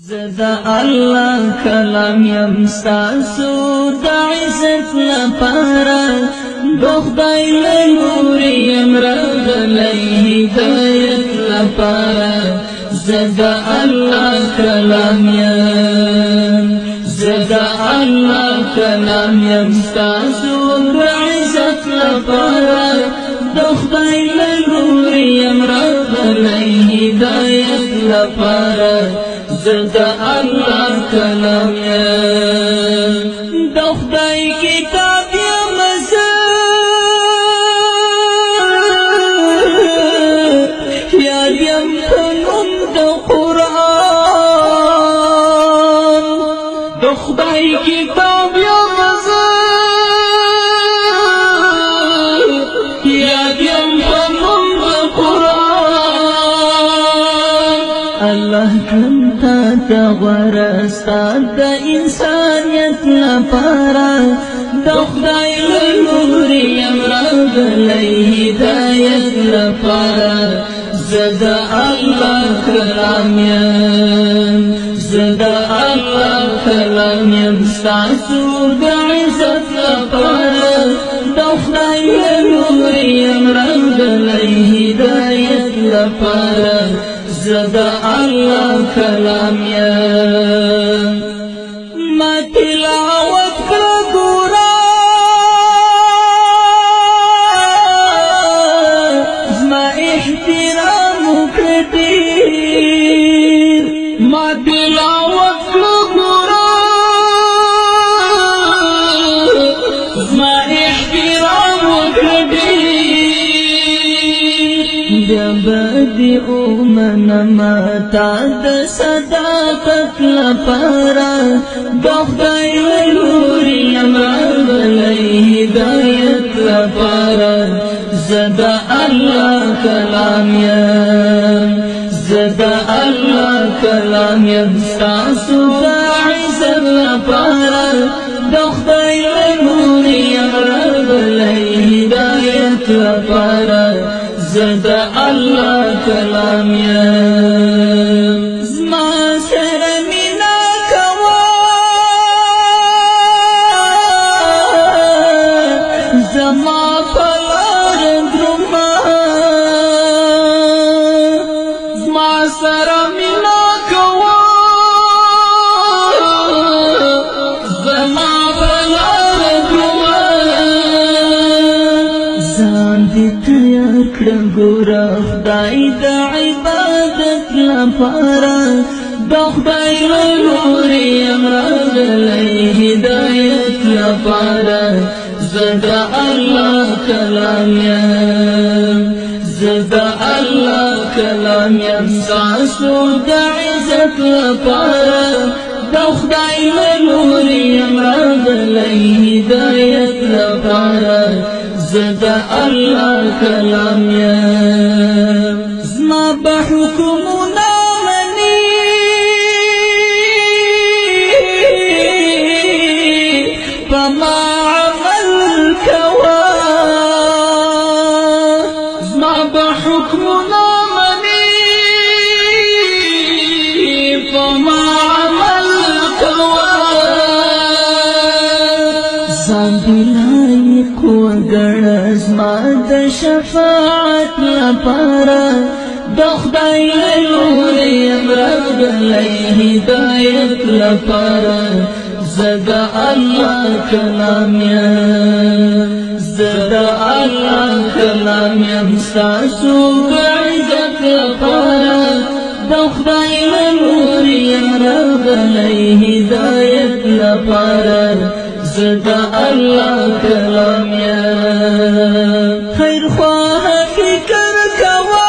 زدا الله کلام یم ستاسو د عزت لپاره د خدای له لورې یم راغلی هدایت لپاره زدا الله کلام یم ستاسو د عزت لپاره د خدای له لورې یم راغلی هدایت لپاره زدا الله کلام یم د خدای کتاب یم زه یاد یم په نوم د قرآن د خدای کتاب یم زه یاد یم په نوم د قرآن الله کنتا غوره ستا د انسانیت لپاره د خدای له لورې یم راغلی هدایت لپاره زه د الله کلام یم ستاسو د عزت لپاره د خدای له لورې یم راغلی هدایت لپاره زدا الله کلام یم ما تلاوت کړه ګورا زما احترام وکړه ډېر ما تلاوت کړه ګورا زما احترام وکړه بیا بدی اومنما تا د صداقت لپاره د خدای له لورې یم راغلی هدایت لپاره زه د الله کلام یم ستاسو د عزت لپاره د خدای له لورې یم راغلی هدایت لپاره زدا الله کلام یم زما سره مینا کوه زما په لار درومه زما سره مینا کوه زما په لار درومه ځان دې تیار کړه ګوره خدای د عبادت لپاره د خدای له لورې یم راغلی هدایت لپاره زه د الله کلام یم ستاسو د عزت لپاره د خدای له لورې یم راغلی هدایت لپاره زه د الله کلام یم زما به حکمونه مني په ما عمل کوه زما به حکمونه مني په ما عمل کوه ځان دې لایق وګڼه زما د شفاعت لپاره د خدای له لورې یم راغلی هدایت لپاره زه د الله کلام یم ستاسو د عزت لپاره د خدای له لورې یم راغلی هدایت لپاره زه د الله کلام یم خیر خواه فکر کوه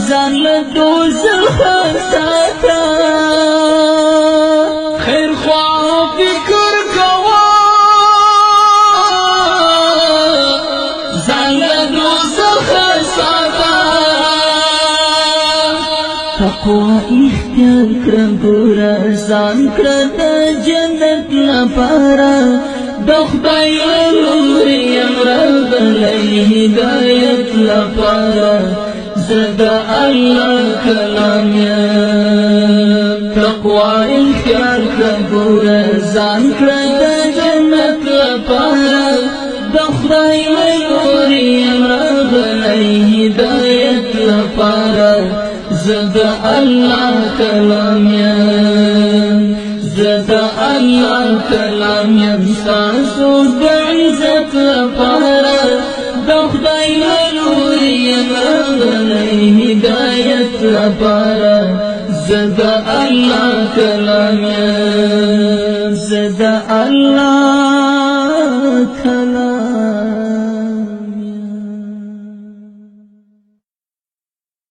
ځان له دوزخه ساته خیر خواه فکر کوه ځان له دوزخه ساته تقوا اختیار کړه ګوره ځان کړه د جنت لپاره دخدای نور یم راغلی هدایت لپاره زدا الله کلام یم تقوا اختیار کړه ځان کړه د جنت لپاره دخدای نور یم راغلی هدایت لپاره زدا الله کلام یم زدا الله کلام یم ستاسو د عزت لپاره د خدای نور یم راغلی هدایت لپاره زدا الله کلام یم زدا الله کلام